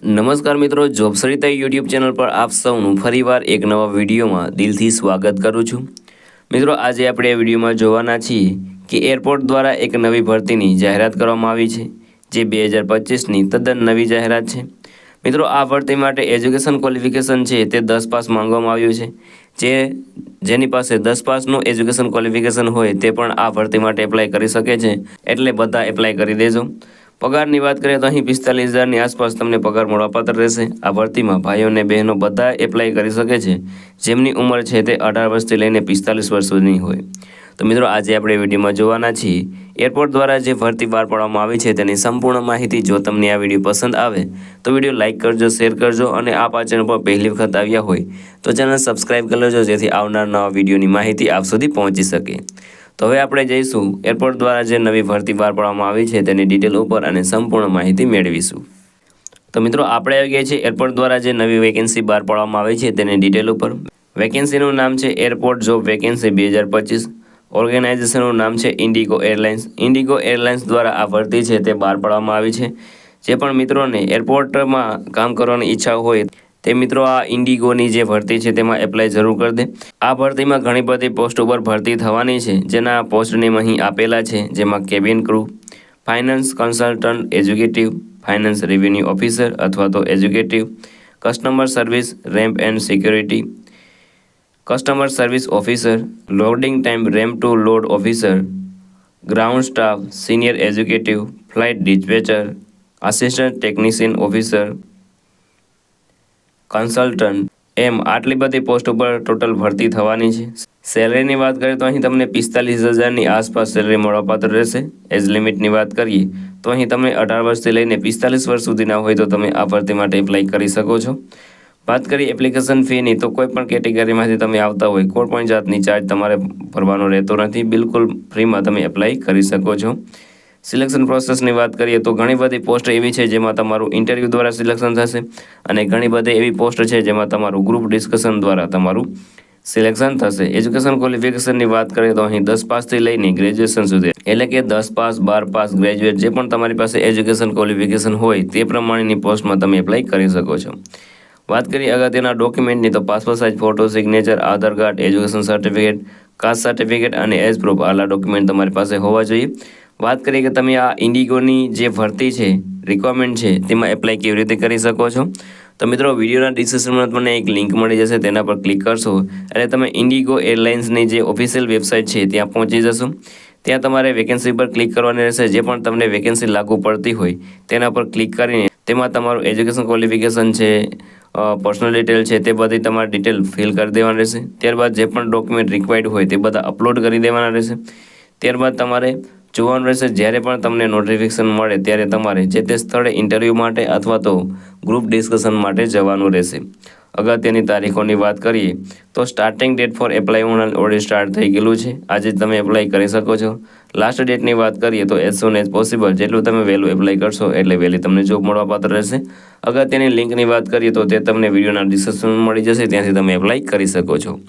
નમસ્કાર મિત્રો, job Sarita YouTube channel પર આપ સૌનું ફરીવાર એક નવા વિડીયોમાં દિલથી સ્વાગત કરું છું। મિત્રો, આજે આપણે આ વિડીયોમાં જોવાના છીએ કે એરપોર્ટ દ્વારા એક નવી ભરતીની જાહેરાત કરવામાં આવી છે, જે 2025ની તદ્દન નવી જાહેરાત છે। મિત્રો, આ ભરતી માટે એજ્યુકેશન ક્વોલિફિકેશન છે તે 10 પાસ માંગવામાં આવ્યું છે। જેની પાસે 10 પાસનું એજ્યુકેશન ક્વોલિફિકેશન હોય તે પણ આ ભરતી માટે એપ્લાય કરી શકે છે, એટલે બધા એપ્લાય કરી દેજો। પગારની વાત કરીએ તો અહીં 45,000ની આસપાસ તમને પગાર મળવાપાત્ર રહેશે। આ ભરતીમાં ભાઈઓ અને બહેનો બધા એપ્લાય કરી શકે છે, જેમની ઉંમર છે તે 18 વર્ષથી લઈને 45 વર્ષ સુધીની હોય। તો મિત્રો, આજે આપણે વિડીયોમાં જોવાના છીએ એરપોર્ટ દ્વારા જે ભરતી બહાર પાડવામાં આવી છે તેની સંપૂર્ણ માહિતી। જો તમને આ વિડીયો પસંદ આવે તો વિડીયો લાઇક કરજો, શેર કરજો અને આ ચેનલ પર પહેલી વખત આવ્યા હોય તો ચેનલ સબસ્ક્રાઈબ કરી લેજો, જેથી આવનાર નવા વિડીયોની માહિતી આપ સુધી પહોંચી શકે। તો હવે આપણે જઈશું એરપોર્ટ દ્વારા જે નવી ભરતી બહાર પાડવામાં આવી છે તેની ડિટેલ ઉપર અને સંપૂર્ણ માહિતી મેળવીશું। તો મિત્રો, આપણે આવી ગયા છીએ એરપોર્ટ દ્વારા જે નવી વેકેન્સી બહાર પાડવામાં આવી છે તેની ડિટેલ ઉપર। વેકેન્સીનું નામ છે એરપોર્ટ જોબ વેકેન્સી 2025। ઓર્ગેનાઇઝેશનનું નામ છે ઇન્ડિગો એરલાઇન્સ। ઇન્ડિગો એરલાઇન્સ દ્વારા આ ભરતી છે તે બહાર પાડવામાં આવી છે। જે પણ મિત્રોને એરપોર્ટમાં કામ કરવાની ઈચ્છા હોય તે મિત્રો આ ઇન્ડિગોની જે ભરતી છે તેમાં એપ્લાય જરૂર કરી દે। આ ભરતીમાં ઘણી બધી પોસ્ટ ઉપર ભરતી થવાની છે, જેના પોસ્ટ નેમ અહીં આપેલા છે, જેમાં cabin crew, finance consultant executive, finance revenue officer અથવા તો executive, customer service ramp and security, customer service officer, loading time ramp to load officer, ground staff, senior executive, flight dispatcher, assistant technician officer, consultant, એમ આટલી બધી post ઉપર total ભરતી થવાની છે। સેલરીની વાત કરીએ તો અહીં તમને 45,000ની આસપાસ સેલરી મળવાપાત્ર રહેશે। એજ લિમિટની વાત કરીએ તો અહીં તમે 18 વર્ષથી લઈને 45 વર્ષ સુધીના હોય તો તમે આ ભરતી માટે એપ્લાય કરી શકો છો। વાત કરીએ એપ્લિકેશન ફીની તો કોઈ પણ કેટેગરીમાંથી તમે આવતા હોય કોઈ પણ જાતની ચાર્જ તમારે ભરવાનો રહેતો નથી, બિલકુલ ફ્રીમાં તમે એપ્લાય કરી શકો છો। સિલેક્શન પ્રોસેસની વાત કરીએ તો ઘણી બધી પોસ્ટ એવી છે જેમાં તમારું ઇન્ટરવ્યૂ દ્વારા સિલેક્શન થશે અને ઘણી બધી એવી પોસ્ટ છે જેમાં તમારું ગ્રુપ ડિસ્કશન દ્વારા તમારું સિલેક્શન થશે। એજ્યુકેશન ક્વોલિફિકેશનની વાત કરીએ તો અહીં 10 પાસથી લઈને ગ્રેજ્યુએશન સુધી, એટલે કે 10 પાસ, 12 પાસ, ગ્રેજ્યુએટ જે પણ તમારી પાસે એજ્યુકેશન ક્વોલિફિકેશન હોય તે પ્રમાણેની પોસ્ટમાં તમે એપ્લાય કરી શકો છો। વાત કરીએ અગત્યના ડોક્યુમેન્ટની તો passport size photo, signature, Aadhaar card, education certificate, caste certificate અને એજ પ્રૂફ, આટલા ડોક્યુમેન્ટ તમારી પાસે હોવા જોઈએ। વાત કરીએ કે તમે આ ઇન્ડિગોની જે ભરતી છે, રિક્વાયરમેન્ટ છે, તેમાં એપ્લાય કેવી રીતે કરી શકો છો તો મિત્રો, વિડીયોના ડિસ્ક્રિપ્શનમાં તમને એક લિંક મળી જશે, તેના પર ક્લિક કરશો એટલે તમે ઇન્ડિગો એરલાઇન્સની જે ઓફિશિયલ વેબસાઇટ છે ત્યાં પહોંચી જશો। ત્યાં તમારે વેકેન્સી પર ક્લિક કરવાની રહેશે। જે પણ તમને વેકેન્સી લાગુ પડતી હોય તેના પર ક્લિક કરીને તેમાં તમારું એજ્યુકેશન ક્વોલિફિકેશન છે, પર્સનલ ડિટેલ છે, તે બધી તમારી ડિટેલ ફિલ કરી દેવાની રહેશે। ત્યારબાદ જે પણ ડોક્યુમેન્ટ રિક્વાયર્ડ હોય તે બધા અપલોડ કરી દેવાના રહેશે। ત્યારબાદ તમારે જોવાનું રહેશે જ્યારે પણ તમને નોટિફિકેશન મળે ત્યારે તમારે જે તે સ્થળે ઇન્ટરવ્યૂ માટે અથવા તો ગ્રુપ ડિસ્કશન માટે જવાનું રહેશે। અગત્યની તારીખોની વાત કરીએ તો starting date four apply already start થઈ ગયેલું છે, આજે તમે એપ્લાય કરી શકો છો। લાસ્ટ ડેટની વાત કરીએ તો એઝ સૂન એઝ પોસિબલ, જેટલું તમે વહેલું એપ્લાય કરશો એટલે વહેલી તમને જોબ મળવાપાત્ર રહેશે। અગત્યની લિંકની વાત કરીએ તો તે તમને વિડીયોના ડિસ્ક્રિપ્શનમાં મળી જશે, ત્યાંથી તમે એપ્લાય કરી શકો છો।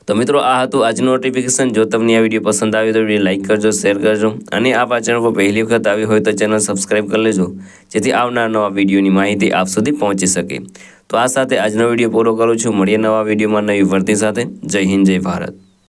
તો મિત્રો, આ હતું આજનું નોટિફિકેશન। જો તમને આ વિડીયો પસંદ આવ્યો તો વિડીયો લાઇક કરજો, શેર કરજો અને આ ચેનલ પર પહેલી વખત આવી હોય તો ચેનલ સબસ્ક્રાઈબ કરી લેજો, જેથી આવનાર નવા વિડીયોની માહિતી આપ સુધી પહોંચી શકે। તો આ સાથે આજનો વિડીયો પૂરો કરું છું। મળીએ નવા વિડીયોમાં નવી ભરતી સાથે। જય હિન્દ, જય ભારત।